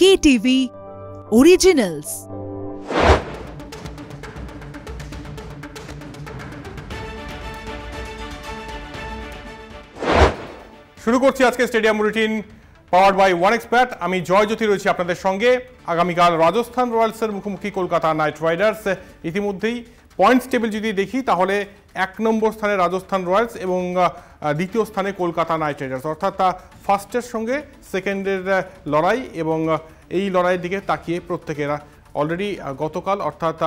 KTV Originals। শুরু করছি আজকে stadium routine powered by one expert. আমি জয়জ্যোতি রয়েছি আপনাদের সঙ্গে। আগামীকাল রাজস্থান রয়্যালসের মুখোমুখি কলকাতা নাইট রাইডার্স। ইতিমধ্যেই পয়েন্টস টেবিল যদি দেখি তাহলে 1 নম্বর স্থানে রাজস্থান রয়্যালস এবং দ্বিতীয় স্থানে কলকাতা নাইট রাইডার্স, অর্থাৎ ফার্স্টের সঙ্গে সেকেন্ডের লড়াই, এবং এই লড়াইয়ের দিকে তাকিয়ে প্রত্যেকেরা অলরেডি গতকাল অর্থাৎ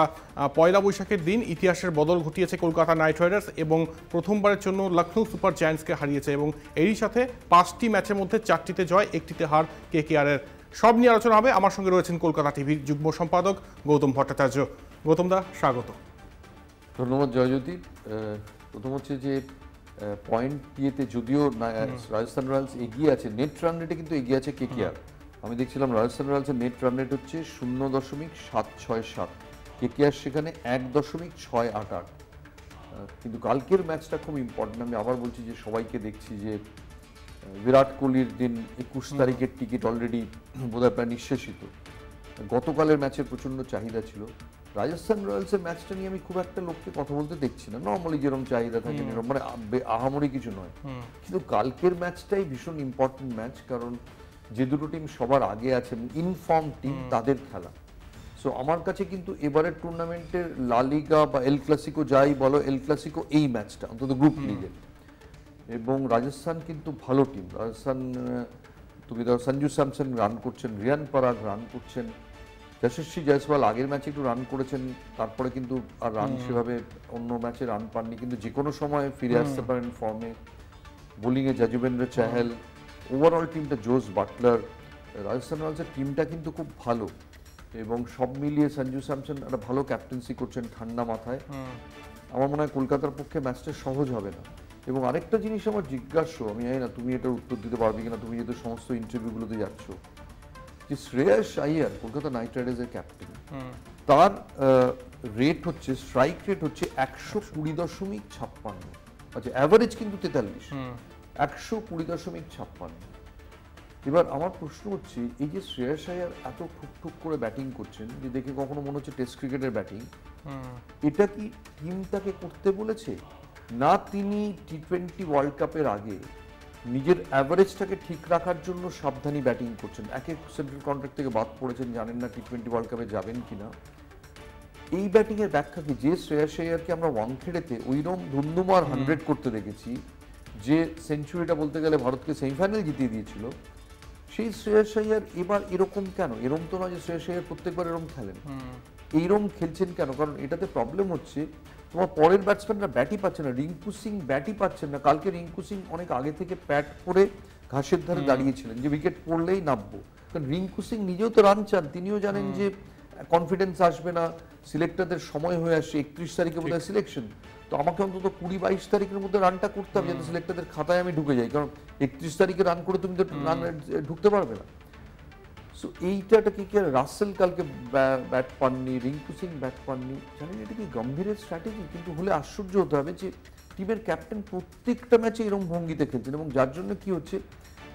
পয়লা বৈশাখের দিন ইতিহাসের বদল ঘটিয়েছে কলকাতা নাইট রাইডার্স এবং প্রথমবারের জন্য লখনৌ সুপার জায়ান্টসকে হারিয়েছে, এবং এরই সাথে 5টি ম্যাচের মধ্যে 4টিতে জয়, 1টিতে হার কেকেআরের। সব নিয়ে আলোচনা হবে। আমার সঙ্গে রয়েছেন কলকাতা টিভির যুগ্ম সম্পাদক গৌতম ভট্টাচার্য। গৌতম দা, স্বাগত। ধন্যবাদ জয়জ্যোতি। প্রথম হচ্ছে যে পয়েন্ট দিয়েতে যদিও রাজস্থান রয়্যালস এগিয়ে আছে, নেট রান রেটে কিন্তু এগিয়ে আছে কেকেআর। আমি দেখছিলাম রাজস্থান রয়্যালসের নেট রান রেট হচ্ছে 0.767, কেকেআর সেখানে 1.688। কিন্তু কালকের ম্যাচটা খুব ইম্পর্টেন্ট। আমি আবার বলছি যে সবাইকে দেখছি যে বিরাট কোহলির দিন 21 তারিখের টিকিট অলরেডি বোধহয় প্রায় নিঃশেষিত। গতকালের ম্যাচের প্রচণ্ড চাহিদা ছিল। রাজস্থান রয়্যালসের ম্যাচটা নিয়ে আমি খুব একটা লোককে কথা বলতে দেখছি না। নর্মালি যেরকম চাহিদা থাকে এরকম, মানে আহামরি কিছু নয়। কিন্তু কালকের ম্যাচটাই ভীষণ ইম্পর্টেন্ট ম্যাচ, কারণ যে দুটো টিম সবার আগে আছে, ইনফর্ম টিম, তাদের খেলা। সো আমার কাছে কিন্তু এবারের টুর্নামেন্টের লা লিগা বা এল ক্লাসিকো যাই বলো, এল ক্লাসিকো এই ম্যাচটা অন্তত গ্রুপ লিগের। এবং রাজস্থান কিন্তু ভালো টিম। রাজস্থান, তুমি ধরো সঞ্জু স্যামসন রান করছেন, রিয়ান পরাগ রান করছেন, যশস্বী জয়সওয়াল আগের ম্যাচে একটু রান করেছেন, তারপরে কিন্তু আর রান সেভাবে অন্য ম্যাচে রান পাননি, কিন্তু যে কোনো সময় ফিরে আসতে পারেন ফর্মে। বোলিংয়ে যজুবেন্দ্র চাহেল, ওভারঅল টিমটা জোস বাটলার। রাজস্থান রয়্যালসের টিমটা কিন্তু খুব ভালো, এবং সব মিলিয়ে সঞ্জু স্যামসন একটা ভালো ক্যাপ্টেন্সি করছেন ঠান্ডা মাথায়। আমার মনে হয় কলকাতার পক্ষে ম্যাচটা সহজ হবে না। এবং আরেকটা জিনিস আমার জিজ্ঞাসা, আমি জানি না তুমি এটার উত্তর দিতে পারবে কিনা, তুমি যেহেতু সমস্ত ইন্টারভিউগুলোতে যাচ্ছ, যে শ্রেয়াস আইয়ার কলকাতা নাইট রাইডার্সের ক্যাপ্টেন, তার রেট হচ্ছে, স্ট্রাইক রেট হচ্ছে 120.56। আচ্ছা, অ্যাভারেজ কিন্তু 43, 120.56। এবার আমার প্রশ্ন হচ্ছে, এই যে শ্রেয়াস আইয়ার এত ঠুকঠুক করে ব্যাটিং করছেন, যে দেখে কখনো মনে হচ্ছে টেস্ট ক্রিকেটের ব্যাটিং, এটা কি টিম তাকে করতে বলেছে, না তিনি টি20 ওয়ার্ল্ড কাপের আগে নিজের অ্যাভারেজটাকে ঠিক রাখার জন্য সাবধানী ব্যাটিং করছেন? একে সেন্ট্রাল কন্ট্রাক্ট থেকে বাদ পড়েছেন, জানেন না টি20 ওয়ার্ল্ড কাপে যাবেন কিনা। এই ব্যাটিংয়ের ব্যাখ্যা কি? যে শ্রেয়াস আইয়ারকে আমরা ওয়ানখেড়েতে ওইরকম ধুমধুমার 100 করতে দেখেছি, যে সেঞ্চুরিটা বলতে গেলে ভারতকে সেমিফাইনাল জিতিয়ে দিয়েছিল, সেই শ্রেয়াস আইয়ার এবার এরকম কেন? এরকম তো নয় যে শ্রেয়াস আইয়ার প্রত্যেকবার এরকম খেলেন। এইরকম খেলছেন কেন? কারণ এটাতে প্রবলেম হচ্ছে, তোমার পরের ব্যাটসম্যানরা ব্যাটই পাচ্ছে না। রিঙ্কু সিং ব্যাটই পাচ্ছেন না। কালকে রিঙ্কু সিং অনেক আগে থেকে প্যাট করে ঘাসের ধারে দাঁড়িয়েছিলেন, যে উইকেট পড়লেই নামবো। কারণ রিঙ্কু সিং নিজেও তো রান চান, তিনিও জানেন যে কনফিডেন্স আসবে না, সিলেক্টরদের সময় হয়ে আসছে, 31 তারিখে বোধহয় সিলেকশন, তো আমাকে অন্তত 20-22 তারিখের মধ্যে রানটা করতে হবে, যাতে সিলেক্টরদের খাতায় আমি ঢুকে যাই। কারণ 31 তারিখে রান করে তুমি তো রান ঢুকতে পারবে না। সো এইটা কি রাসেল কালকে ব্যাট পাননি, রিঙ্কু সিং ব্যাট পাননি, জানেন এটা কি গম্ভীরের স্ট্র্যাটেজি? কিন্তু হলে আশ্চর্য হতে হবে যে টিমের ক্যাপ্টেন প্রত্যেকটা ম্যাচে এরকম ভঙ্গিতে খেলছেন, এবং যার জন্য কি হচ্ছে,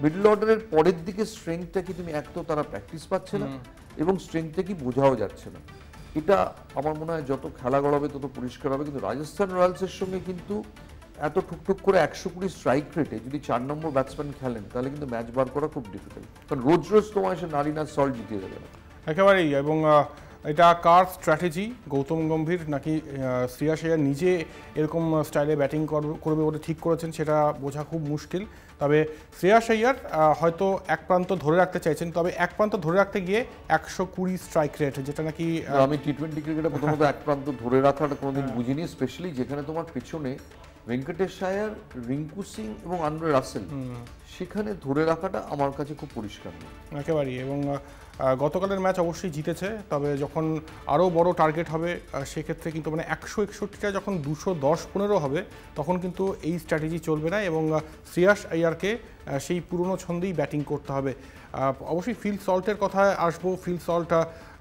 মিডল অর্ডারের পরের দিকে স্ট্রেংথটা কি তুমি, এক তো তারা প্র্যাকটিস পাচ্ছে না, এবং স্ট্রেংথটা কি বোঝাও যাচ্ছে না। এটা আমার মনে হয় যত খেলা গড়াবে তত পরিষ্কার হবে। কিন্তু রাজস্থান রয়্যালসের সঙ্গে কিন্তু এত ঠুকঠুক করে 120 স্ট্রাইক রেটে যদি 4 নম্বর ব্যাটসম্যান খেলেন, তাহলে কিন্তু ম্যাচ বার করা খুব ডিফিকাল্ট। কারণ রোজ রোজ তোমার এসে নারিনা সল্ট জিতিয়ে দেবে না একেবারেই। এবং এটা কার স্ট্র্যাটেজি, গৌতম গম্ভীর নাকি শ্রেয়াস আইয়ার নিজে এরকম স্টাইলে ব্যাটিং করবে বলে ঠিক করেছেন, সেটা বোঝা খুব মুশকিল। তবে শ্রেয়াস আইয়ার হয়তো এক প্রান্ত ধরে রাখতে চাইছেন, তবে এক প্রান্ত ধরে রাখতে গিয়ে 120 স্ট্রাইক রেট, যেটা নাকি আমি টি20 ক্রিকেটে প্রথমত এক প্রান্ত ধরে রাখাটা কোনোদিন বুঝিনি, স্পেশালি যেখানে তোমার পেছনে ভেঙ্কটেশ আইয়ার, রিঙ্কু সিং এবং আন্দ্রে রাসেল, সেখানে ধরে রাখাটা আমার কাছে খুব পরিষ্কার নয় একেবারেই। এবং গতকালের ম্যাচ অবশ্যই জিতেছে, তবে যখন আরও বড় টার্গেট হবে সেক্ষেত্রে কিন্তু মানে 161টা যখন 210-15 হবে, তখন কিন্তু এই স্ট্র্যাটেজি চলবে না, এবং শ্রেয়াস আইয়ারকে সেই পুরনো ছন্দেই ব্যাটিং করতে হবে। অবশ্যই ফিল সল্টের কথায় আসবো। ফিল সল্ট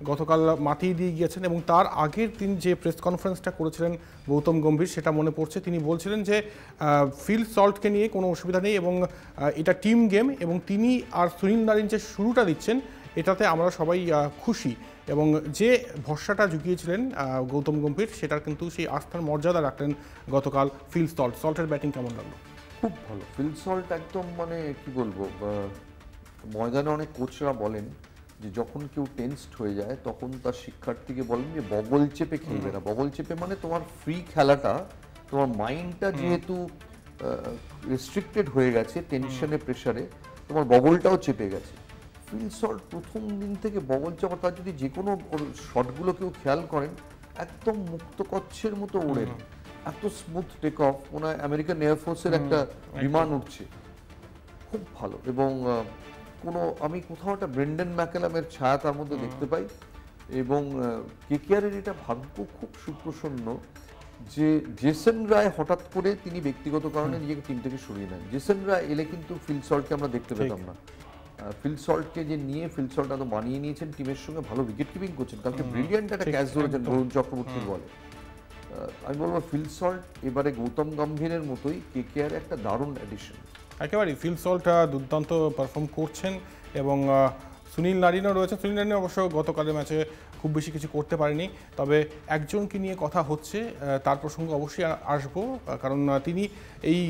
গতকাল মাঠেই দিয়ে গিয়েছেন, এবং তার আগের দিন যে প্রেস কনফারেন্সটা করেছিলেন গৌতম গম্ভীর, সেটা মনে পড়ছে। তিনি বলছিলেন যে ফিল সল্টকে নিয়ে কোনো অসুবিধা নেই, এবং এটা টিম গেম, এবং তিনি আর সুনীল নারিন যে শুরুটা দিচ্ছেন, এটাতে আমরা সবাই খুশি। এবং যে ভরসাটা জুগিয়েছিলেন গৌতম গম্ভীর, সেটার কিন্তু সেই আস্থার মর্যাদা রাখলেন গতকাল ফিল সল্টের ব্যাটিং কেমন লাগলো? খুব ভালো। ফিল সল্ট একদম মানে কি বলবো, ময়দানে অনেক কোচরা বলেন যে যখন কেউ টেন্সড হয়ে যায় তখন তার শিক্ষার্থীকে বলেন যে বগল চেপে খেলবে না। বগল চেপে মানে তোমার ফ্রি খেলাটা, তোমার মাইন্ডটা যেহেতু রেস্ট্রিক্টেড হয়ে গেছে টেনশনে প্রেশারে, তোমার বগলটাও চেপে গেছে। ফিল সল্ট প্রথম দিন থেকে বগল চাপা, তার যদি যে কোনো শটগুলো কেউ খেয়াল করেন একদম মুক্ত কচ্ছের মতো ওড়েন, এত স্মুথ টেক অফ, মনে হয় আমেরিকান এয়ারফোর্সের একটা বিমান উঠছে। খুব ভালো। এবং আমি কোথাও একটা ব্রেন্ডন ম্যাকেলামের ছায়া তার মধ্যে দেখতে পাই। এবং কেকেআরের এটা ভাগ্য খুব সুপ্রসন্ন যে জেসন রায় হঠাৎ করে তিনি ব্যক্তিগত কারণে নিজেকে টিম থেকে সরিয়ে নেন। জেসন রায় এলে কিন্তু ফিল সল্টকে আমরা দেখতে পেতাম না। ফিল সল্টকে যে নিয়ে ফিল সল্ট এত মানিয়ে নিয়েছেন টিমের সঙ্গে, ভালো উইকেট কিপিং করছেন, কালকে ব্রিলিয়ান্ট একটা ক্যাচ ধরেছেন বরুণ চক্রবর্তীর বলে। আমি বলবো ফিল সল্ট এবারে গৌতম গম্ভীরের মতোই কেকেআর একটা দারুণ অ্যাডিশন। একেবারেই ফিল সল্ট দুর্দান্ত পারফর্ম করছেন। এবং সুনীল নারিনও রয়েছে। সুনীল নারিন অবশ্য গতকালের ম্যাচে খুব বেশি কিছু করতে পারেনি, তবে একজনকে নিয়ে কথা হচ্ছে, তার প্রসঙ্গে অবশ্যই আসবো, কারণ তিনি এই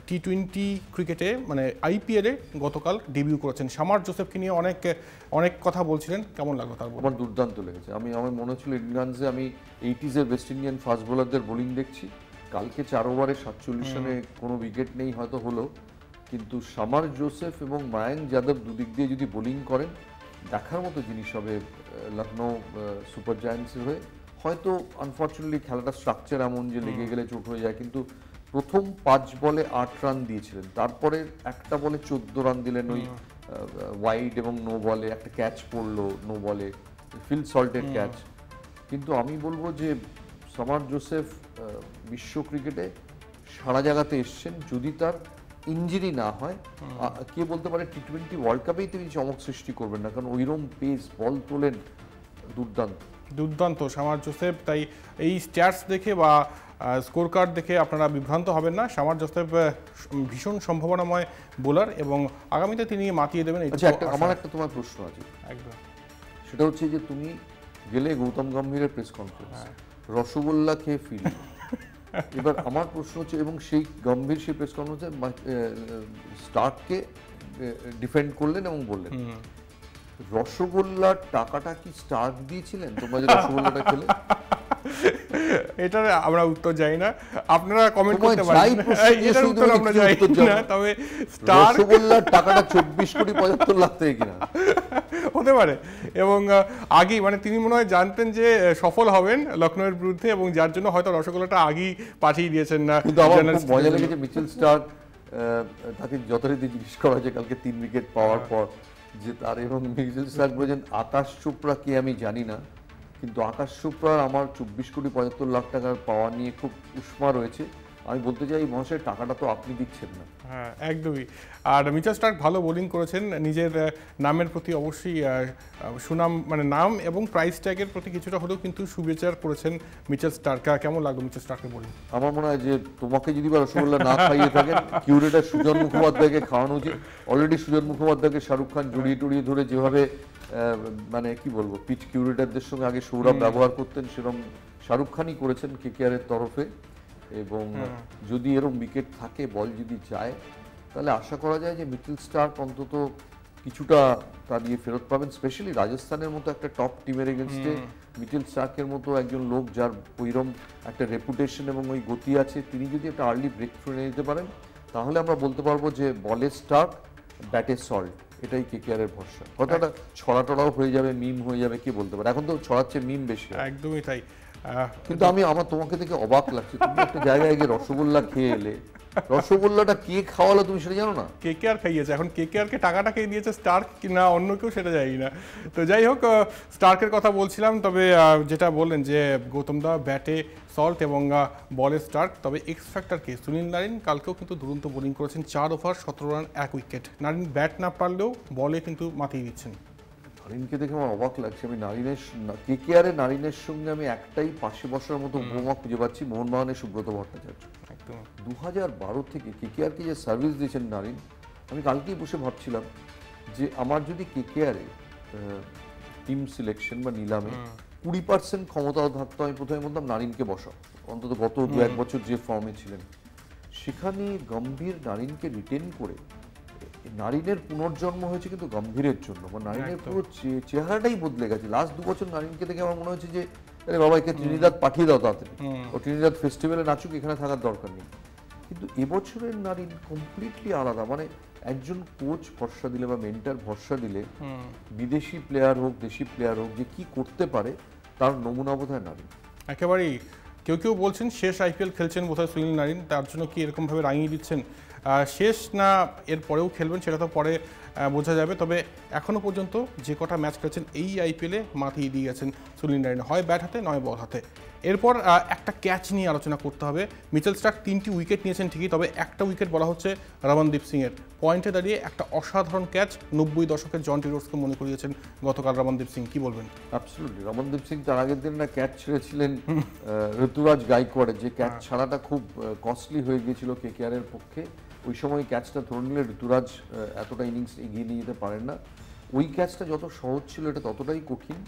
টি-20 ক্রিকেটে মানে আইপিএলে গতকাল ডেবিউ করেছেন। শামার জোসেফকে নিয়ে অনেক কথা বলছিলেন, কেমন লাগলো তার? আমার দুর্দান্ত লেগেছে। আমার মনে হচ্ছিল ইন্ডিয়ানসে আমি 80s ওয়েস্ট ইন্ডিয়ান ফাস্ট বোলারদের বোলিং দেখছি। কালকে 4 ওভারে 47 রানে কোনো উইকেট নেই হয়তো হলো, কিন্তু শামার জোসেফ এবং মায়াঙ্ক যাদব দুদিক দিয়ে যদি বোলিং করেন দেখার মতো জিনিস হবে লখনৌ সুপার জায়ান্টসের হয়ে। হয়তো আনফর্চুনেটলি খেলাটা স্ট্রাকচার এমন যে লেগে গেলে চোট হয়ে যায়, কিন্তু প্রথম 5 বলে 8 রান দিয়েছিলেন, তারপরে একটা বলে 14 রান দিলেন ওই ওয়াইড এবং নো বলে, একটা ক্যাচ পড়লো নো বলে, ফিল সল্টের ক্যাচ। কিন্তু আমি বলবো যে শামার জোসেফ বিশ্ব ক্রিকেটে সারা জায়গাতে এসছেন, যদি তার ইঞ্জুরি না হয়। কে বলতে পারে টি-20 ওয়ার্ল্ড কাপেই তিনি চমক সৃষ্টি করবেন না, কারণ ওইরকম পেস বল তোলেন, দুর্দান্ত শামার জোসেফ। তাই এই স্ট্যাটস দেখে বা স্কোর কার্ড দেখে আপনারা বিভ্রান্ত হবেন না। শামার জোসেফ ভীষণ সম্ভাবনাময় বোলার এবং আগামীতে তিনি মাতিয়ে দেবেন। আমার একটা তোমার প্রশ্ন আছে, একদম, সেটা হচ্ছে যে তুমি গেলে গৌতম গম্ভীরের প্রেস কনফারেন্স, রসগোল্লা খেয়ে ফিরলে, এবার আমার প্রশ্ন হচ্ছে, এবং সেই গম্ভীর সেই প্রেস কনফারেন্সে স্টার্ককে ডিফেন্ড করলেন এবং বললেন রসগোল্লার টাকাটা কি স্টার্ক দিয়েছিলেন তোমরা যে রসগোল্লাটা খেলে? এটা আমরা উত্তর জানি না, আপনারা কমেন্ট করতে পারেন, এটার উত্তর আমরা জানি না। তবে স্টার রসগোল্লার টাকাটা 24,75,00,000 থেকে কিনা হতে পারে। এবং আগেই মানে তিনি মনে হয় জানতেন যে সফল হবেন লখনৌয়ের বিরুদ্ধে, এবং যার জন্য হয়তো রসগোল্লাটা আগেই পাঠিয়ে দিয়েছেন না। কিন্তু আমার খুব মজা লেগেছে মিচেল স্টার্ক, তাকে যথারীতি জিজ্ঞেস করা হয়েছে কালকে 3 উইকেট পাওয়ার পর যে তার, এবং মিচেল স্টার্ক বলেছেন আকাশ চোপড়া কে আমি জানি না, কিন্তু আকাশ চোপড়ার আমার 24,75,00,000 টাকার পাওয়া নিয়ে খুব উষ্মা রয়েছে। আমি বলতে চাই মহাশয় টাকাটা তো আপনি দিচ্ছেন না। হ্যাঁ, একদমই। আর মিচেল স্টার্ক ভালো বোলিং করেছেন, নিজের নামের প্রতি অবশ্যই সুনাম, মানে নাম এবং প্রাইস ট্যাগের প্রতি কিছুটা হলেও কিন্তু সুবিচার করেছেন মিচেল স্টার্ক। কেমন লাগলো মিচেল স্টার্কের বোলিং? আমার মনে হয় যে তোমাকে যদি বা রসগোল্লা না খাইয়ে থাকেন, কিউরেটার সুজন মুখোপাধ্যায়কে খাওয়ানো উচিত। অলরেডি সুজন মুখোপাধ্যায়কে শাহরুখ খান জড়িয়ে ধরে যেভাবে মানে কি বলবো পিচ কিউরেটারদের সঙ্গে আগে সৌরভ ব্যবহার করতেন, সেরকম শাহরুখ খানই করেছেন কেকেআরের তরফে। এবং যদি এরকম উইকেট থাকে, বল যদি যায়, তাহলে আশা করা যায় যে মিচেল স্টার্ক অন্তত কিছুটা তা দিয়ে ফেরত পাবেন। স্পেশালি রাজস্থানের মতো একটা টপ টিমের এগেনস্টে মিচেল স্টার্কের মতো একজন লোক যার ওইরকম একটা রেপুটেশন এবং ওই গতি আছে, তিনি যদি একটা আর্লি ব্রেক থ্রু এনে দিতে পারেন, তাহলে আমরা বলতে পারবো যে বলে স্টার্ক, ব্যাটে সল্ট, এটাই কেকেআরের ভরসা। কথাটা ছড়াটড়াও হয়ে যাবে, মিম হয়ে যাবে, কে বলতে পারে, এখন তো ছড়াচ্ছে মিম বেশি। একদমই তাই। কিন্তু আমার তোমাকে দেখে অবাক লাগছে, তুমি একটা জায়গায় গিয়ে রসগোল্লা খেয়ে এলে, রসগোল্লাটা কে খাওয়ালো তুমি সেটা জানো না? কেকেআর খাইয়েছে। এখন কেকেআরকে টাকাটা কে দিয়েছে, স্টার্ক কি না অন্য কেউ, সেটা জানি না। তো যাই হোক, স্টার্কের কথা বলছিলাম। তবে যেটা বললেন যে গৌতম দা ব্যাটে সল্ট এবং বলে স্টার্ক, তবে এক্স ফ্যাক্টর কে সুনীল নারিন কালকেও কিন্তু দুরন্ত বোলিং করেছেন, 4 over 17 run 1 wicket. Narine bat না পারলেও বলে কিন্তু মাতিয়ে দিচ্ছেন। নারিনকে দেখে আমার অবাক লাগছে। আমি কেকেআরে নারিনের সঙ্গে আমি একটাই পাশে বসার মতো উপমা খুঁজে পাচ্ছি, মোহনবাগানের সুব্রত ভট্টাচার্য। 2012 থেকে কেকেআরকে যে সার্ভিস দিয়েছেন নারিন, আমি কালকেই বসে ভাবছিলাম যে আমার যদি কেকেআরে টিম সিলেকশন বা নিলামে 20% ক্ষমতাও থাকতো, আমি প্রথমে বলতাম নারিনকে বসাও, অন্তত গত 2-1 বছর যে ফর্মে ছিলেন সেখানে গম্ভীর নারিনকে রিটেন করে নারিনের পুনর্জন্ম হয়েছে কিন্তু গম্ভীরের জন্য, বা নারিনের পুরো চেহারাটাই বদলে গেছে। লাস্ট 2 বছর নারিনকে দেখে আমার মনে হচ্ছে যে আরে বাবা একে ত্রিনিদাদ পাঠিয়ে দাও তাড়াতাড়ি, ও ত্রিনিদাদ ফেস্টিভ্যালে নাচুক, এখানে থাকার দরকার নেই। কিন্তু এবছরের নারিন কমপ্লিটলি আলাদা, মানে একজন কোচ ভরসা দিলে বা মেন্টার ভরসা দিলে বিদেশি প্লেয়ার হোক দেশি প্লেয়ার হোক যে কি করতে পারে তার নমুনা বোধহয় নারিন একেবারেই। কেউ কেউ বলছেন শেষ আইপিএল খেলছেন বোধহয় সুনীল নারিন, তার জন্য কি এরকমভাবে রাঙিয়ে দিচ্ছেন? শেষ না এর পরেও খেলবেন সেটা তো পরে বোঝা যাবে, তবে এখনও পর্যন্ত যে কটা ম্যাচ খেলেছেন এই আইপিএলে মাতিয়ে দিয়ে গেছেন সুনীল নারিন, হয় ব্যাট হাতে নয় বল হাতে। এরপর একটা ক্যাচ নিয়ে আলোচনা করতে হবে। মিচেল স্টার্ক 3টি উইকেট নিয়েছেন ঠিকই, তবে একটা উইকেট বলা হচ্ছে রমনদীপ সিংয়ের। পয়েন্টে দাঁড়িয়ে একটা অসাধারণ ক্যাচ 90 দশকের জন টিরোসকে মনে করিয়েছেন গতকাল রমনদীপ সিং, কি বলবেন? অ্যাবসলিউটলি, রমনদীপ সিং তার আগের দিন না ক্যাচ ছেড়েছিলেন ঋতুরাজ গাইকোয়াড়ের, যে ক্যাচ ছাড়াটা খুব কস্টলি হয়ে গিয়েছিল কেকেআরের পক্ষে। ওই সময় ক্যাচটা ধরে নিলে ঋতুরাজ এতটা ইনিংস এগিয়ে নিয়ে যেতে পারেন না। ওই ক্যাচটা যত সহজ ছিল এটা ততটাই কঠিন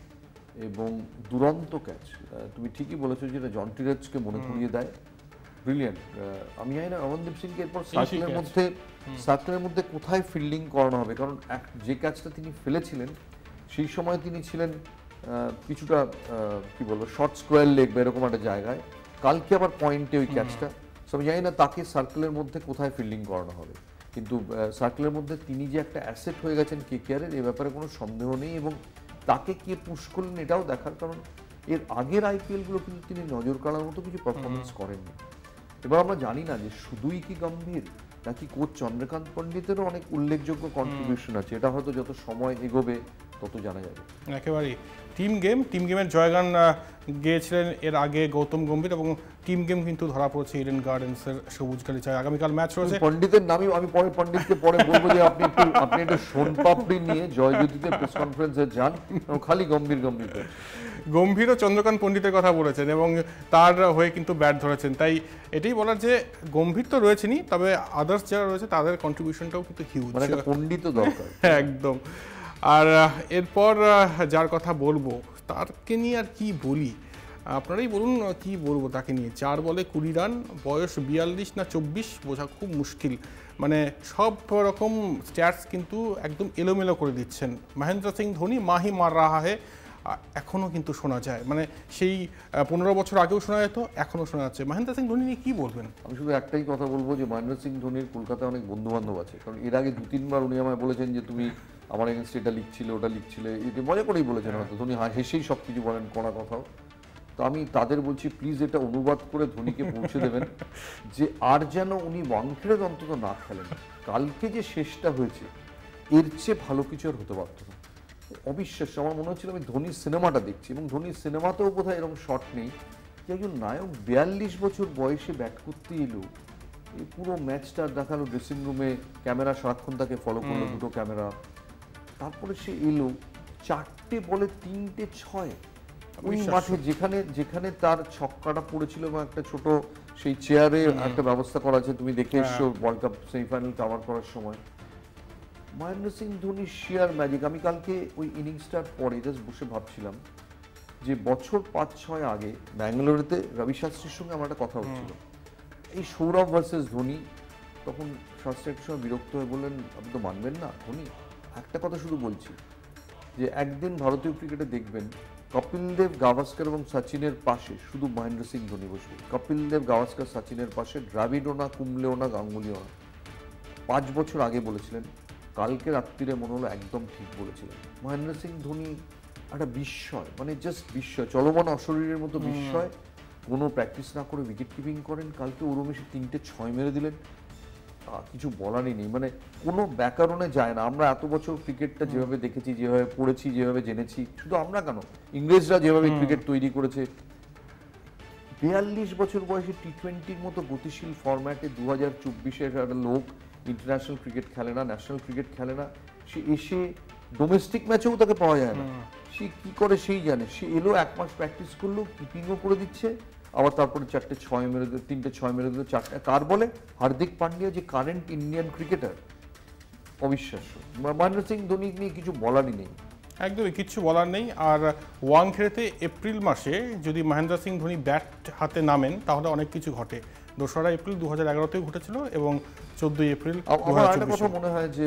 এবং দুরন্ত ক্যাচ। তুমি ঠিকই বলেছো, যেটা জন টিরোজকে মনে করিয়ে দেয়। ব্রিলিয়ান্ট। আমি জানি না রমনদীপ সিংকে এরপর সার্কেলের মধ্যে কোথায় ফিল্ডিং করানো হবে, কারণ যে ক্যাচটা তিনি ফেলেছিলেন সেই সময় তিনি ছিলেন কিছুটা কি বলবো শর্ট স্কোয়ার লেগ বা এরকম একটা জায়গায়। কালকে আবার পয়েন্টে ওই ক্যাচটা, আমি জানি না তাকে সার্কেলের মধ্যে কোথায় ফিল্ডিং করানো হবে, কিন্তু সার্কেলের মধ্যে তিনি যে একটা অ্যাসেট হয়ে গেছেন কেকেআরের, এ ব্যাপারে কোনো সন্দেহ নেই। এবং তাকে কে পুশ করলেন এটাও দেখার, কারণ এর আগের আইপিএলগুলো কিন্তু তিনি নজর কাড়ার মতো কিছু পারফরমেন্স করেননি। এবার আমরা জানি না যে শুধুই কি গম্ভীর নাকি কোচ চন্দ্রকান্ত পণ্ডিতেরও অনেক উল্লেখযোগ্য কন্ট্রিবিউশন আছে, এটা হয়তো যত সময় এগোবে তত জানা যাবে। একেবারেই টিম গেমের জয়গান গেয়েছিলেন এর আগে গৌতম গম্ভীর, এবং টিম গেম কিন্তু ধরা পড়েছে ইডেন গার্ডেন্সের সবুজ গালিচায়। আগামীকাল ম্যাচ রয়েছে। পণ্ডিতের নামই আমি পণ্ডিতকে পরে বলবো যে আপনি একটু সোনপাপড়ি নিয়ে জয়জ্যোতিতে প্রেস কনফারেন্সে যান, খালি গম্ভীরও চন্দ্রকান্ত পণ্ডিতের কথা বলেছেন এবং তার হয়ে কিন্তু ব্যাট ধরেছেন। তাই এটাই বলার যে গম্ভীর তো রয়েছেনই, তবে আদার্স যারা রয়েছে তাদের কন্ট্রিবিউশনটাও কিন্তু হিউজ, মানে একটা পণ্ডিতও দরকার। একদম। আর এরপর যার কথা বলবো তারকে নিয়ে আর কি বলি, আপনারাই বলুন কি বলবো তাকে নিয়ে। 4 বলে 20 রান, বয়স 42 না 24 বোঝা খুব মুশকিল, মানে সব রকম স্ট্যাটস কিন্তু একদম এলোমেলো করে দিচ্ছেন। মহেন্দ্র সিং ধোনি মাহি মার রাহা হে এখনও কিন্তু শোনা যায়, মানে সেই 15 বছর আগেও শোনা যেত, এখনও শোনা যাচ্ছে। মহেন্দ্র সিং ধোনি নিয়ে কি বলবেন? আমি শুধু একটাই কথা বলবো যে মহেন্দ্র সিং ধোনির কলকাতায় অনেক বন্ধু বান্ধব আছে, কারণ এর আগে 2-3 বার উনি আমায় বলেছেন যে তুমি আমার এগেনস্টে এটা লিখছিলে ওটা লিখছিলে, এটা মজা করেই বলেছেন হয়তো, ধোনি হেসেই সব কিছু বলেন কড়া কথাও। তো আমি তাদের বলছি প্লিজ এটা অনুবাদ করে ধোনিকে পৌঁছে দেবেন যে আর যেন উনি ওয়ানখেড়ের অন্তত না খেলেন। কালকে যে শেষটা হয়েছে এর চেয়ে ভালো কিছু আর হতে পারত না, অবিশ্বাস্য। আমার মনে হচ্ছিল আমি ধোনির সিনেমাটা দেখছি, এবং ধোনির সিনেমাতেও বোধহয় এরকম শট নেই যে একজন নায়ক 42 বছর বয়সে ব্যাট করতে এলো, এই পুরো ম্যাচটা দেখালো ড্রেসিং রুমে, ক্যামেরা সারাক্ষণ তাকে ফলো করলো, 2টো ক্যামেরা, তারপরে সে এলো 4টে বলে 3টে 6 ওই মাঠে, যেখানে তার ছক্কাটা পড়েছিল এবং একটা ছোট সেই চেয়ারে একটা ব্যবস্থা করা আছে, তুমি দেখে এসছো ওয়ার্ল্ড কাপ সেমিফাইনাল কভার করার সময়। মহেন্দ্র সিং ধোনির শিয়ার ম্যাজিক। আমি কালকে ওই ইনিংসটার পরে জাস্ট বসে ভাবছিলাম যে বছর 5-6 আগে ব্যাঙ্গালোরেতে রবি শাস্ত্রীর সঙ্গে আমার একটা কথা হচ্ছিল, এই সৌরভ ভার্সেস ধোনি। তখন শাস্ত্রী একটা সময় বিরক্ত হয়ে বললেন আপনি তো মানবেন না ধোনি, একটা কথা শুধু বলছি যে একদিন ভারতীয় ক্রিকেটে দেখবেন কপিল দেব, গাভাস্কর এবং সচিনের পাশে শুধু মহেন্দ্র সিং ধোনি বসবে। কপিল দেব, গাভাস্কর, সচিনের পাশে দ্রাবিড়ও না, কুম্বলেও না, গাঙ্গুলিও না। 5 বছর আগে বলেছিলেন, কালকে রাত্রিরে মনে হলো একদম ঠিক বলেছিলেন। মহেন্দ্র সিং ধোনি একটা বিস্ময়, মানে জাস্ট বিস্ময়, চলমান অশরীরের মতো বিস্ময়। কোনো প্র্যাকটিস না করে উইকেট কিপিং করেন, কালকে ওরমেশে 3টে 6 মেরে দিলেন, কিছু বলারই নেই, মানে কোনো ব্যাকরণে যায় না। আমরা এত বছর ক্রিকেটটা যেভাবে দেখেছি, যেভাবে পড়েছি, যেভাবে জেনেছি, শুধু আমরা কেন, ইংরেজরা যেভাবে ক্রিকেট তৈরি করেছে, 42 বছর বয়সে টি20-র মতো গতিশীল ফরম্যাটে 2024-এর একটা লোক ইন্টারন্যাশনাল ক্রিকেট খেলে না, ন্যাশনাল ক্রিকেট খেলে না, সে এসে ডোমেস্টিক ম্যাচেও তাকে পাওয়া যায় না, সে কি করে সেই জানে। সে এলো 1 মাস প্র্যাকটিস করলো, কিপিংও করে দিচ্ছে, আবার তারপরে 4টে 6 মেরে দিল, 3টে 6 মেরে দিল, 4টে। কার বলে? হার্দিক পান্ডিয়া, যে কারেন্ট ইন্ডিয়ান ক্রিকেটার, অবিশ্বাস্য। মহেন্দ্র সিং ধোনি নিয়ে কিছু বলারই নেই। একদমই কিচ্ছু বলার নেই। আর ওয়াংখেড়েতে এপ্রিল মাসে যদি মহেন্দ্র সিং ধোনি ব্যাট হাতে নামেন তাহলে অনেক কিছু ঘটে। 2রা এপ্রিল 2011তেও ঘটেছিল এবং 14ই এপ্রিল আমার একটা কথা মনে হয় যে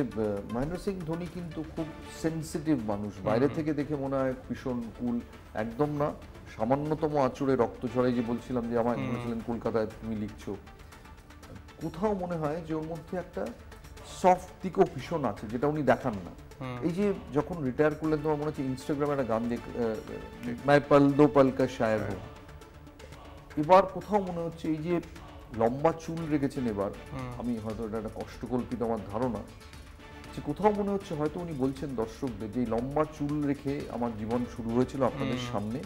মহেন্দ্র সিং ধোনি কিন্তু খুব সেন্সিটিভ মানুষ। বাইরে থেকে দেখে মনে হয় ভীষণ কুল, একদম না। সামান্যতম আঁচড়ে রক্ত ঝরে, যে বলছিলাম যে আমার বলেছিলেন কলকাতায় তুমি লিখছো, কোথাও মনে হয় যে ওর মধ্যে একটা সফট দিকও ভীষণ আছে, যেটা উনি দেখান না। এই যে যখন রিটায়ার করলেন, তোমার মনে হচ্ছে ইনস্টাগ্রামে একটা গান দেখ, মাই পল দো পল কা শায়ের হো। এবার কোথাও মনে হচ্ছে এই যে লম্বা চুল রেখেছেন এবার, আমি হয়তো এটা একটা কষ্টকল্পিত আমার ধারণা, যে কোথাও মনে হচ্ছে হয়তো উনি বলছেন দর্শকদের যে লম্বা চুল রেখে আমার জীবন শুরু হয়েছিল আপনাদের সামনে,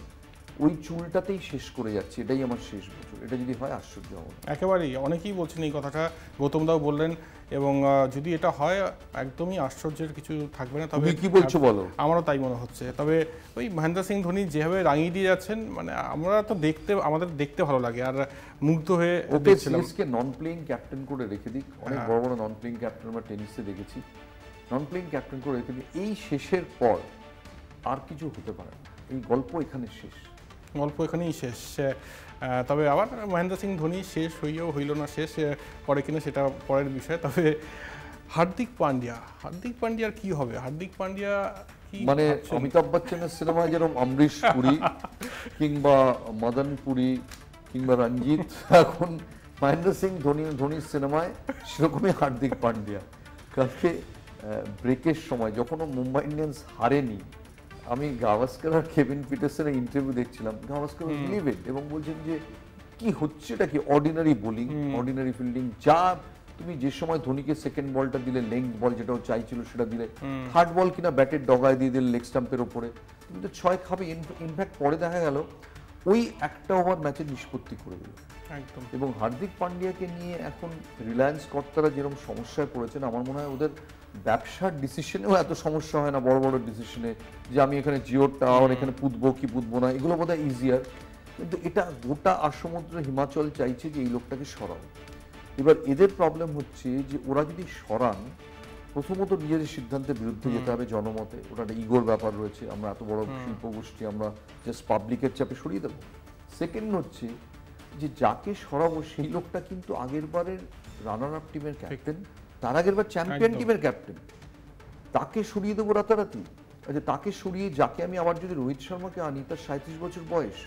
ওই চুলটাতেই শেষ করে যাচ্ছে, এটাই আমার শেষ বছর। এটা যদি হয় আশ্চর্য হবে। একেবারেই, অনেকেই বলছেন এই কথাটা, গৌতমদাও বললেন, এবং যদি এটা হয় একদমই আশ্চর্যের কিছু থাকবে না। তবে কি বলছো বলো? আমারও তাই মনে হচ্ছে। তবে ওই মহেন্দ্র সিং ধোনি যেভাবে রাঙিয়ে দিয়ে যাচ্ছেন, মানে আমরা তো আমাদের দেখতে ভালো লাগে আর মুগ্ধ হয়ে দেখছিলাম। সিএসকে নন প্লেইং ক্যাপ্টেন করে রেখে দিক, অনেক বড় বড় নন প্লেইং ক্যাপ্টেন আমরা টেনিসে দেখেছি, নন প্লেইং ক্যাপ্টেন করে রেখে দিক। এই শেষের পর আর কিছু হতে পারে না, এই গল্প এখানে শেষ, গল্প এখানেই শেষ। তবে আবার মহেন্দ্র সিং ধোনি শেষ হইল না শেষ পরে কিনা সেটা পরের বিষয়। তবে হার্দিক পান্ডিয়ার কি হবে? হার্দিক পান্ডিয়া কি মানে অমিতাভ বচ্চনের সিনেমায় যেরকম অমরিশ পুরী কিংবা মদন পুরী কিংবা রঞ্জিত, এখন মহেন্দ্র সিং ধোনির সিনেমায় সেরকমই হার্দিক পান্ডিয়া। কালকে ব্রেকের সময় যখন মুম্বাই ইন্ডিয়ান্স হারেনি, আমি গাভাস্কার আর কেভিন পিটারসনের ইন্টারভিউ দেখছিলাম, গাভাস্কার লিভিড এবং বলছেন যে কি হচ্ছে, এটা কি অর্ডিনারি বোলিং, অর্ডিনারি ফিল্ডিং, যা তুমি যে সময় ধোনিকে সেকেন্ড বলটা দিলে, লেংথ বল যেটা চাইছিল সেটা দিলে, থার্ড বল কিনা ব্যাটের ডগায় দিয়ে দিলে লেগ স্টাম্পের ওপরে, তুমি তো 6 খাবে। ইনফ্যাক্ট পরে দেখা গেল ওই একটা ওভার ম্যাচে নিষ্পত্তি করে দিল একদম। এবং হার্দিক পান্ডিয়াকে নিয়ে এখন রিলায়েন্স কর্তারা যেরকম সমস্যায় পড়েছেন, আমার মনে হয় ওদের ব্যবসার ডিসিশনেও এত সমস্যা হয় না, বড় বড় ডিসিশনে, যে আমি এখানে জিও টাওয়ার এখানে পুঁতবো কি পুঁতবো না, এগুলো বোধহয় ইজিয়ার। কিন্তু এটা গোটা আসমুদ্র হিমাচল চাইছে যে এই লোকটাকে সরাও। এবার এদের প্রবলেম হচ্ছে যে ওরা যদি সরান, প্রথমত নিজেদের সিদ্ধান্তের বিরুদ্ধে যেতে হবে জনমতে, ওটা একটা ইগোর ব্যাপার রয়েছে, আমরা এত বড় শিল্প গোষ্ঠী আমরা জাস্ট পাবলিকের চাপে সরিয়ে দেবো। সেকেন্ড হচ্ছে যে যাকে সরাবো সেই লোকটা কিন্তু আগের বারের রানার আপ টিমের ক্যাপ্টেন, তার আগের বার চ্যাম্পিয়ন টিমের ক্যাপ্টেন, তাকে সরিয়ে দেবো রাতারাতি? আচ্ছা, তাকে সরিয়ে যাকে আমি আবার যদি রোহিত শর্মাকে আনি, তার 37 বছর বয়স,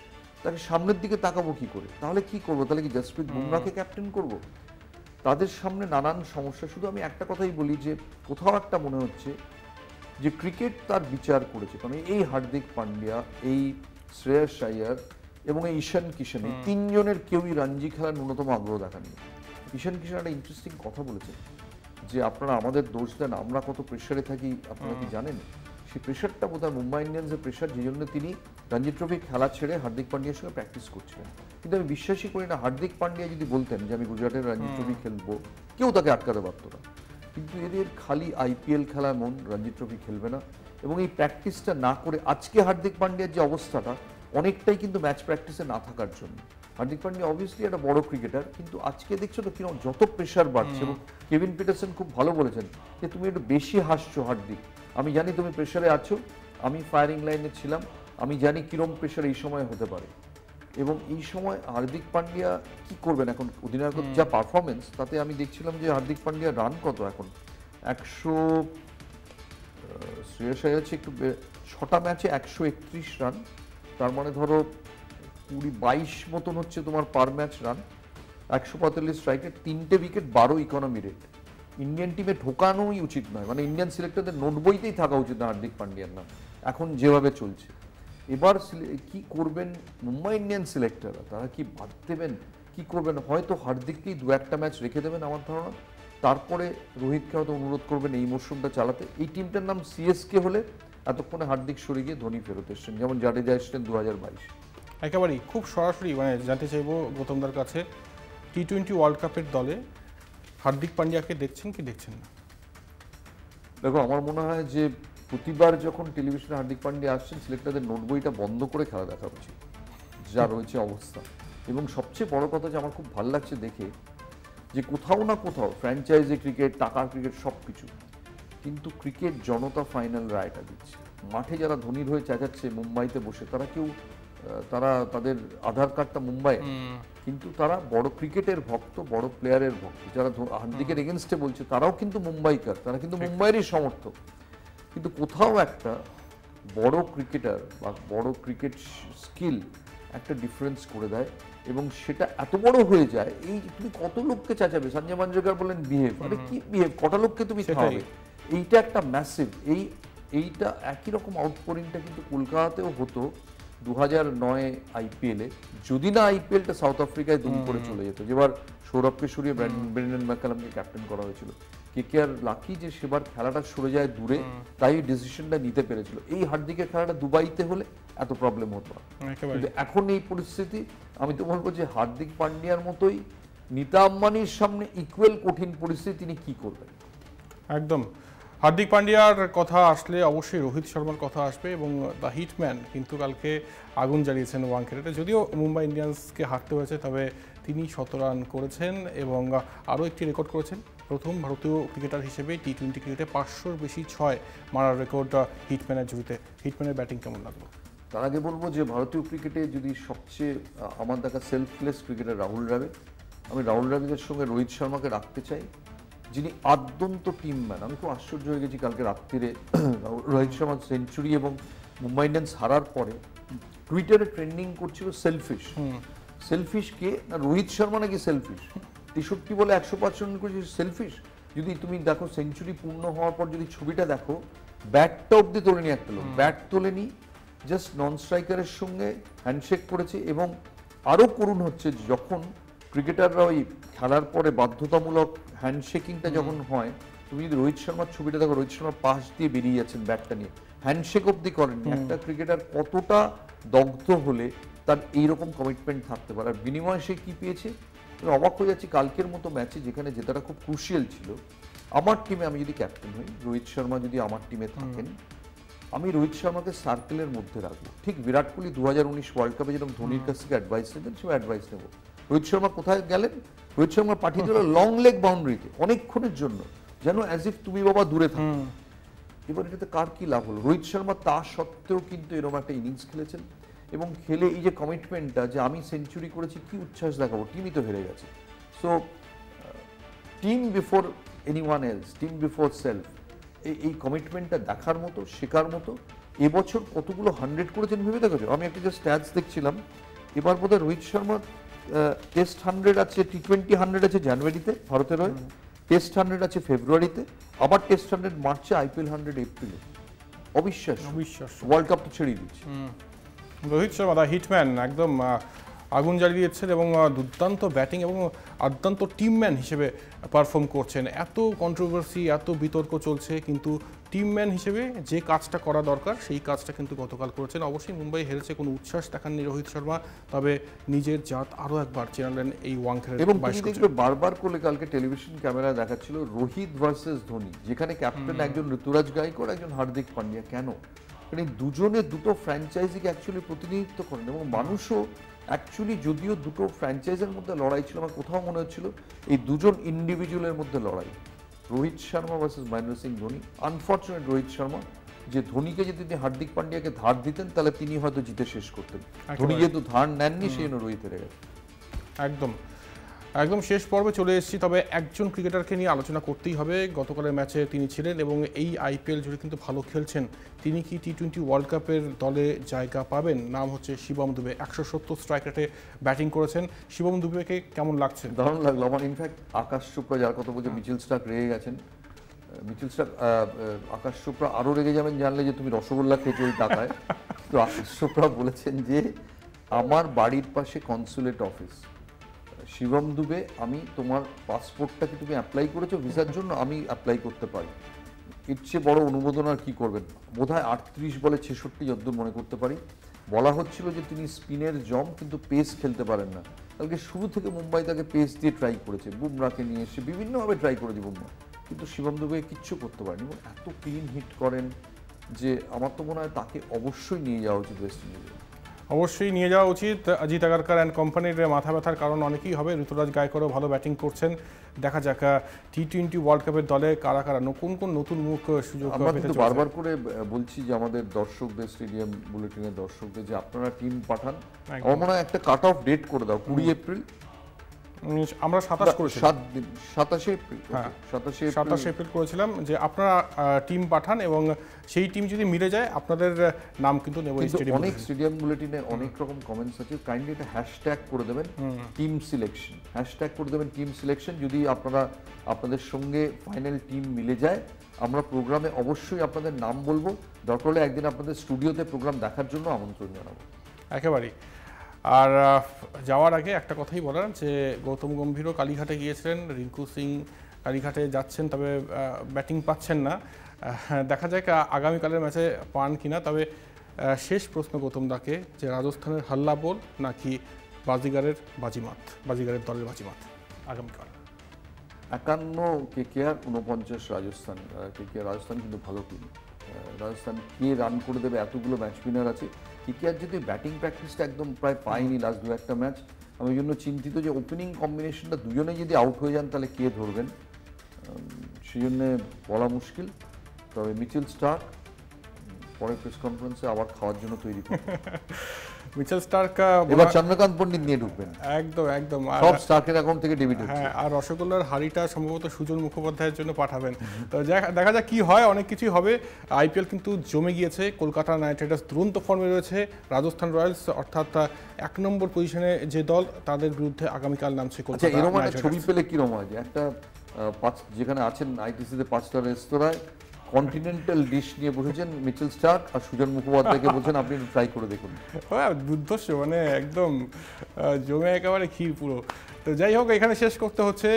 তাকে সামনের দিকে তাকাবো কি করে? তাহলে কি করবো? তাহলে কি জসপ্রীত বুমরাহকে ক্যাপ্টেন করবো? তাদের সামনে নানান সমস্যা। শুধু আমি একটা কথাই বলি যে কোথাও একটা মনে হচ্ছে যে ক্রিকেট তার বিচার করেছে, কারণ এই হার্দিক পান্ডিয়া, এই শ্রেয়স আইয়ার এবং এই ঈশান কিশন, এই তিনজনের কেউই রঞ্জি খেলার ন্যূনতম আগ্রহ দেখাননি। ঈশান কিশন একটা ইন্টারেস্টিং কথা বলেছেন যে আপনারা আমাদের দোষ দেন, আমরা কত প্রেশারে থাকি আপনারা কি জানেন? সেই প্রেশারটা বোধহয় মুম্বাই ইন্ডিয়ান্সের প্রেশার, যে জন্য তিনি রঞ্জি ট্রফি খেলা ছেড়ে হার্দিক পান্ডিয়ার সঙ্গে প্র্যাকটিস করছিলেন। কিন্তু আমি বিশ্বাসই করি না হার্দিক পান্ডিয়া যদি বলতেন যে আমি গুজরাটের রঞ্জি ট্রফি খেলবো, কেউ তাকে আটকাতে পারতো না। কিন্তু এদের খালি আইপিএল খেলার মন, রঞ্জি ট্রফি খেলবে না। এবং এই প্র্যাকটিসটা না করে আজকে হার্দিক পান্ডিয়ার যে অবস্থাটা, অনেকটাই কিন্তু ম্যাচ প্র্যাকটিসে না থাকার জন্য। হার্দিক পান্ডিয়া অবভিয়াসলি একটা বড় ক্রিকেটার, কিন্তু আজকে দেখছো তো কিরকম যত প্রেশার বাড়ছে। এবং কেভিন পিটারসন খুব ভালো বলেছেন যে তুমি একটু বেশি হাসছো হার্দিক, আমি জানি তুমি প্রেশারে আছো, আমি ফায়ারিং লাইনে ছিলাম, আমি জানি কিরম প্রেশার এই সময় হতে পারে। এবং এই সময় হার্দিক পান্ডিয়া কি করবেন এখন? অধিনায়কের যা পারফরমেন্স, তাতে আমি দেখছিলাম যে হার্দিক পান্ডিয়া রান কত এখন, 100, শ্রেয়স আইয়ার হচ্ছে একটু 6টা ম্যাচে 131 রান, তার মানে ধরো 22 মতন হচ্ছে তোমার পার ম্যাচ রান, 145 স্ট্রাইকে, 3টে উইকেট, 12 ইকোনমি রেট। ইন্ডিয়ান টিমে ঢোকানোই উচিত নয়, মানে ইন্ডিয়ান সিলেক্টরদের নোট বইতেই থাকা উচিত না হার্দিক পান্ডিয়ার নাম, এখন যেভাবে চলছে। এবার কি করবেন মুম্বাই ইন্ডিয়ান সিলেক্টররা? তারা কি বাদ দেবেন, কি করবেন? হয়তো হার্দিককেই 2-1টা ম্যাচ রেখে দেবেন আমার ধারণা, তারপরে রোহিতকে হয়তো অনুরোধ করবেন এই মরশুমটা চালাতে। এই টিমটার নাম সিএসকে হলে এতক্ষণে হার্দিক সরে গিয়ে ধোনি ফেরত এসছেন, যেমন জাডেজা এসছেন 2022। একেবারেই খুব সরাসরি মানে জানতে চাইবো গৌতমদার কাছে, টি-20 ওয়ার্ল্ড কাপের দলে হার্দিক পান্ডিয়াকে দেখছেন কি দেখছেন না? দেখো, আমার মনে হয় যে প্রতিবার যখন টেলিভিশনে হার্দিক পান্ডিয়া আসছেন, সিলেক্টরদের নোট বইটা বন্ধ করে খেলা দেখা উচিত, যা রয়েছে অবস্থা। এবং সবচেয়ে বড় কথা যে আমার খুব ভালো লাগছে দেখে, যে কোথাও না কোথাও ফ্র্যাঞ্চাইজি ক্রিকেট, টাকার ক্রিকেট সব কিছু, কিন্তু ক্রিকেট জনতা ফাইনাল রায়টা দিচ্ছে। মাঠে যারা ধোনির হয়ে চেঁচাচ্ছে মুম্বাইতে বসে, তারা কেউ তারা তাদের আধার কার্ডটা মুম্বাই, কিন্তু তারা বড় ক্রিকেটের ভক্ত, বড় প্লেয়ারের ভক্ত। যারা হার্দিকের এগেনস্টে বলছে তারাও কিন্তু মুম্বাইকার, তারা কিন্তু মুম্বাইয়েরই সমর্থক। কিন্তু কোথাও একটা বড় ক্রিকেটার বা বড় ক্রিকেট স্কিল একটা ডিফারেন্স করে দেয়, এবং সেটা এত বড় হয়ে যায়। এই তুমি কত লোককে চাচাবে, সঞ্জয় মাঞ্জরেকর বলেন বিহেভ, আরে কি বিহেভ, কটা লোককে তুমি খাওয়াবে, এইটা একটা ম্যাসিভ। এইটা একই রকম আউটপোরিংটা কিন্তু কলকাতাতেও হতো 2009 আইপিএলে, যদি না আইপিএলটা সাউথ আফ্রিকায় দুম করে চলে যেত, যেবার সৌরভকে সরিয়ে ব্রেন্ডন ম্যাকালামকে ক্যাপ্টেন করা হয়েছিল। কেকেআর লাকি যে সেবার খেলাটা সরে যায় দূরে, তাই ডিসিশনটা নিতে পেরেছিল। এই হার্দিকের খেলাটা দুবাইতে হলে এত প্রবলেম হতো না। কিন্তু এখন এই পরিস্থিতি, আমি তো বলবো যে হার্দিক পান্ডিয়ার মতোই নীতা আম্বানির সামনে ইকুয়াল কঠিন পরিস্থিতি, তিনি কি করবেন। একদম, হার্দিক পান্ডিয়ার কথা আসলে অবশ্যই রোহিত শর্মার কথা আসবে, এবং দ্য হিটম্যান কিন্তু কালকে আগুন জ্বালিয়েছেন ওয়াংখেড়েতে। যদিও মুম্বাই ইন্ডিয়ান্সকে হারতে হয়েছে, তবে তিনি 17 রান করেছেন এবং আরও একটি রেকর্ড করেছেন। প্রথম ভারতীয় ক্রিকেটার হিসেবে টি20 ক্রিকেটে 500-র বেশি 6 মারার রেকর্ড হিটম্যানের জুড়িতে। হিটম্যানের ব্যাটিং কেমন লাগলো? তার আগে বলবো যে ভারতীয় ক্রিকেটে যদি সবচেয়ে আমার দেখা সেলফলেস ক্রিকেটার রাহুল দ্রাবিড়। আমি রাহুল দ্রাবিড়ের সঙ্গে রোহিত শর্মাকে রাখতে চাই, যিনি আদ্যন্ত টিম ম্যান। আমি খুব আশ্চর্য হয়ে গেছি কালকে রাত্রিরে রোহিত শর্মার সেঞ্চুরি এবং মুম্বাই ইন্ডিয়ান্স হারার পরে টুইটারে ট্রেন্ডিং করছিল সেলফিশ। সেলফিশ কে না, রোহিত শর্মা নাকি সেলফিশ? 63 বলে 105 রান করেছে, সেলফিশ? যদি তুমি দেখো সেঞ্চুরি পূর্ণ হওয়ার পর যদি ছবিটা দেখো, ব্যাটটা অব্দি তোলেনি একটা লোক, ব্যাট তোলেনি, জাস্ট নন স্ট্রাইকারের সঙ্গে হ্যান্ডশেক করেছে। এবং আরও করুণ হচ্ছে যখন ক্রিকেটাররা ওই খেলার পরে বাধ্যতামূলক হ্যান্ডশেকিংটা যখন হয়, তুমি যদি রোহিত শর্মার ছবিটা দেখো, রোহিত শর্মা পাশ দিয়ে বেরিয়ে যাচ্ছেন ব্যাটটা নিয়ে, হ্যান্ডশেক অব্দি করেননি। একটা ক্রিকেটার কতটা দগ্ধ হলে তার এইরকম কমিটমেন্ট থাকতে পারে, আর বিনিময়ে সে কি পেয়েছে। আমি অবাক হয়ে যাচ্ছি কালকের মতো ম্যাচে, যেখানে জেতাটা খুব ক্রুশিয়াল ছিল। আমার টিমে আমি যদি ক্যাপ্টেন হই, রোহিত শর্মা যদি আমার টিমে থাকেন, আমি রোহিত শর্মাকে সার্কেলের মধ্যে রাখবো। ঠিক বিরাট কোহলি 2019 ওয়ার্ল্ড কাপে যেরকম ধোনির কাছ থেকে অ্যাডভাইস নেবেন, সে অ্যাডভাইস নেব। রোহিত শর্মা কোথায় গেলেন? রোহিত শর্মা পাঠিয়ে দিল লং লেগ বাউন্ডারিতে অনেকক্ষণের জন্য, যেন অ্যাজ ইফ তুমি বাবা দূরে থাকো। এবার এটাতে কার কি লাভ হলো? রোহিত শর্মা তা সত্ত্বেও কিন্তু এরকম একটা ইনিংস খেলেছেন, এবং খেলে এই যে কমিটমেন্টটা, যে আমি সেঞ্চুরি করেছি, কি উচ্ছ্বাস দেখাবো, টিমই তো হেরে গেছে। So team before anyone else, team before self, এই কমিটমেন্টটা দেখার মতো, শেখার মতো। এবছর কতগুলো 100 করেছেন ভেবে দেখেছো? আমি একটা যে স্ট্যাটস দেখছিলাম, এবার বোধহয় রোহিত শর্মার টেস্ট 100 আছে, টি20 100 আছে জানুয়ারিতে ভারতের হয়ে, টেস্ট 100 আছে ফেব্রুয়ারিতে, আবার টেস্ট 100 মার্চে, আইপিএল 100 এপ্রিলে। অবিশ্বাস্য। ওয়ার্ল্ড কাপ তো ছেড়েই দিচ্ছে। রোহিত শর্মা দা হিটম্যান একদম আগুন জ্বালিয়ে দিচ্ছেন, এবং দুর্দান্ত ব্যাটিং এবং অত্যন্ত টিমম্যান হিসেবে পারফর্ম করছেন। এত কন্ট্রোভার্সি, এত বিতর্ক চলছে, কিন্তু টিমম্যান হিসেবে যে কাজটা করা দরকার সেই কাজটা কিন্তু গতকাল করেছেন। অবশ্যই মুম্বাই হেরেছে, কোনো উচ্ছ্বাস দেখাননি রোহিত শর্মা, তবে নিজের জাত আরও একবার চেনালেন এই ওয়াংখেড়ে। এবং তুমি দেখবে বারবার করে কালকে টেলিভিশন ক্যামেরায় দেখাচ্ছিল রোহিত ভার্সেস ধোনি, যেখানে ক্যাপ্টেন একজন ঋতুরাজ গায়কোয়াড়, একজন হার্দিক পান্ডিয়া। কেন? কারণ দুজনে দুটো ফ্র্যাঞ্চাইজিকে অ্যাকচুয়ালি প্রতিনিধিত্ব করেন, এবং মানুষও অ্যাকচুয়ালি, যদিও দুটো ফ্র্যাঞ্চাইজের মধ্যে লড়াই ছিল, আমার কোথাও মনে হচ্ছিল এই দুজন ইন্ডিভিজুয়ালের মধ্যে লড়াই। রোহিত শর্মা ভার্সেস মহেন্দ্র সিং ধোনি। আনফর্চুনেট রোহিত শর্মা, যে ধোনিকে যদি তিনি হার্দিক পান্ডিয়াকে ধার দিতেন, তাহলে তিনি হয়তো জিতে শেষ করতেন। ধোনি যেহেতু ধার নেননি, সেই জন্য রোহিত হেরে গেছে। একদম একদম শেষ পর্বে চলে এসেছি, তবে একজন ক্রিকেটারকে নিয়ে আলোচনা করতেই হবে। গতকালের ম্যাচে তিনি ছিলেন এবং এই আইপিএল জুড়ে কিন্তু ভালো খেলছেন। তিনি কি টি20 ওয়ার্ল্ড কাপের দলে জায়গা পাবেন? নাম হচ্ছে শিবম দুবে। 170 স্ট্রাইক রেটে ব্যাটিং করেছেন। শিবম দুবেকে কেমন লাগছে? দারুণ লাগলো আমার। ইনফ্যাক্ট আকাশ চোপড়া, যার কথা বলছে, মিচেল স্টার্ক রেগে গেছেন। মিচেল স্টার্ক, আকাশ চোপড়া আরও রেগে যাবেন জানলে যে তুমি রসগোল্লা খেয়েছো ওই টাকায়। তো আকাশ চোপড়া বলেছেন যে আমার বাড়ির পাশে কনসুলেট অফিস, শিবম দুবে, আমি তোমার পাসপোর্টটা কি তুমি অ্যাপ্লাই করেছো ভিসার জন্য? আমি অ্যাপ্লাই করতে পারি। এর চেয়ে বড় অনুমোদন আর কি করবেন? বোধহয় 38 বলে 66 যদ্দূর মনে করতে পারি। বলা হচ্ছিল যে তিনি স্পিনের জম, কিন্তু পেস খেলতে পারেন না। কালকে শুরু থেকে মুম্বাই তাকে পেস দিয়ে ট্রাই করেছে, বুমরাকে নিয়ে এসে বিভিন্নভাবে ট্রাই করেছে বুমরা, কিন্তু শিবম দুবে কিচ্ছু করতে পারেনি। এবং এত ক্লিন হিট করেন যে আমার তো মনে হয় তাকে অবশ্যই নিয়ে যাওয়া উচিত ওয়েস্ট ইন্ডিজে। অবশ্যই নিয়ে যাওয়া উচিত। অজিত আগারকার অ্যান্ড কোম্পানির মাথা ব্যথার কারণ অনেকেই হবে। ঋতুরাজ গায়করও ভালো ব্যাটিং করছেন। দেখা যাক টি-20 ওয়ার্ল্ড কাপের দলে কারা কারা কোন নতুন মুখ সুযোগ আমরা পেতে কিন্তু চলেছে। বারবার করে বলছি যে আমাদের দর্শকদের, স্টেডিয়াম বুলেটিনের দর্শকদের, যে আপনারা টিম পাঠান। আমার মনে হয় একটা কাট অফ ডেট করে দাও, 20 এপ্রিল। আমরা 27 করেছিলাম, 27 এপ্রিল, হ্যাঁ 27 এপ্রিল করেছিলাম যে আপনারা টিম পাঠান এবং সেই টিম যদি মিলে যায় আপনাদের নাম কিন্তু নেব। অনেক স্টেডিয়াম বুলেটিনে অনেক রকম কমেন্টস আছে, কাইন্ডলি এটা হ্যাশট্যাগ করে দেবেন টিম সিলেকশন, হ্যাশট্যাগ করে দেবেন টিম সিলেকশন। যদি আপনাদের সঙ্গে ফাইনাল টিম মিলে যায়, আমরা প্রোগ্রামে অবশ্যই আপনাদের নাম বলবো। দরকার হলে একদিন আপনাদের স্টুডিওতে প্রোগ্রাম দেখার জন্য আমন্ত্রণ জানাবো। একেবারেই। আর যাওয়ার আগে একটা কথাই বলার, যে গৌতম গম্ভীরও কালীঘাটে গিয়েছিলেন, রিঙ্কু সিং কালীঘাটে যাচ্ছেন, তবে ব্যাটিং পাচ্ছেন না। দেখা যাক আগামীকালের ম্যাচে পান কিনা। তবে শেষ প্রশ্ন গৌতম দাকে, যে রাজস্থানের হাল্লা বোল নাকি বাজিগারের দলের বাজিমাত আগামীকাল? 51 কেকেআর, 49 রাজস্থান। কেকেআর রাজস্থান কিন্তু ভালো টিম। রাজস্থান কে রান করে দেবে, এতগুলো ম্যাচ উইনার আছে। কেকেআর যদি ব্যাটিং প্র্যাকটিসটা একদম প্রায় পায়নি লাস্ট 2-1 ম্যাচ, আমি ওই জন্য চিন্তিত যে ওপেনিং কম্বিনেশনটা দুজনে যদি আউট হয়ে যান তাহলে কে ধরবেন, সেই জন্যে বলা মুশকিল। তবে মিচেল স্টার্ক পরে প্রেস কনফারেন্সে আবার খাওয়ার জন্য তৈরি করবেন। মিচেল স্টার্ক এবার চন্দ্রকান্ত পণ্ডিত নিয়ে ঢুকবেন, একদম সব স্টার্কের অ্যাকাউন্ট থেকে ডেবিট হচ্ছে। হ্যাঁ, আর রসগোল্লার হাড়িটা সম্ভবত সুজন মুখোপাধ্যায়ের জন্য পাঠাবেন। তো দেখা যাক কি হয়, অনেক কিছুই হবে। আইপিএল কিন্তু জমে গিয়েছে, কলকাতা নাইট রাইডার্স দুরন্ত ফর্মে রয়েছে, রাজস্থান রয়্যালস অর্থাৎ 1 নম্বর পজিশনে যে দল, তাদের বিরুদ্ধে আগামীকাল নামছে কলকাতা নাইট এরকম একটা রাইডার্স। ছবি পেলে কিরকম হয় যে একটা যেখানে আছেন আইটিসিতে 5টা রেস্তোরাঁয় কন্টিনেন্টাল ডিশ নিয়ে বসেছেন মিচেল স্টার্ক, আর সুজন মুখোপাধ্যায়কে বলছেন আপনি একটু ট্রাই করে দেখুন। হ্যাঁ, দুর্ধর্ষ, মানে একদম জমে একেবারে ক্ষীর পুরো। তো যাই হোক, এখানে শেষ করতে হচ্ছে।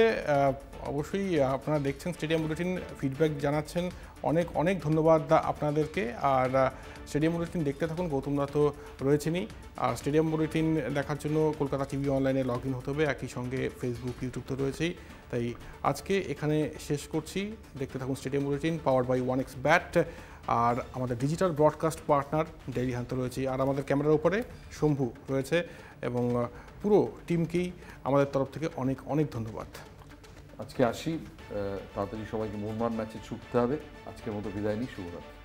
অবশ্যই আপনারা দেখছেন স্টেডিয়াম বুলেটিন, ফিডব্যাক জানাচ্ছেন, অনেক ধন্যবাদ আপনাদেরকে। আর স্টেডিয়াম বুলেটিন দেখতে থাকুন, গৌতম দা তো রয়েছেনই। আর স্টেডিয়াম বুলেটিন দেখার জন্য কলকাতা টিভি অনলাইনে লগ ইন হতে হবে, একই সঙ্গে ফেসবুক, ইউটিউব তো রয়েছেই। তাই আজকে এখানে শেষ করছি। দেখতে থাকুন stadium bulletin, powered by 1xBet। আর আমাদের digital broadcast partner Dailyhunt রয়েছে, আর আমাদের ক্যামেরার উপরে শম্ভু রয়েছে, এবং পুরো টিমকেই আমাদের তরফ থেকে অনেক ধন্যবাদ। আজকে আসি, তাড়াতাড়ি সবাইকে মোহনবাগান ম্যাচে ছুটতে হবে। আজকের মতো বিদায় নিই, শুভরাত্রি।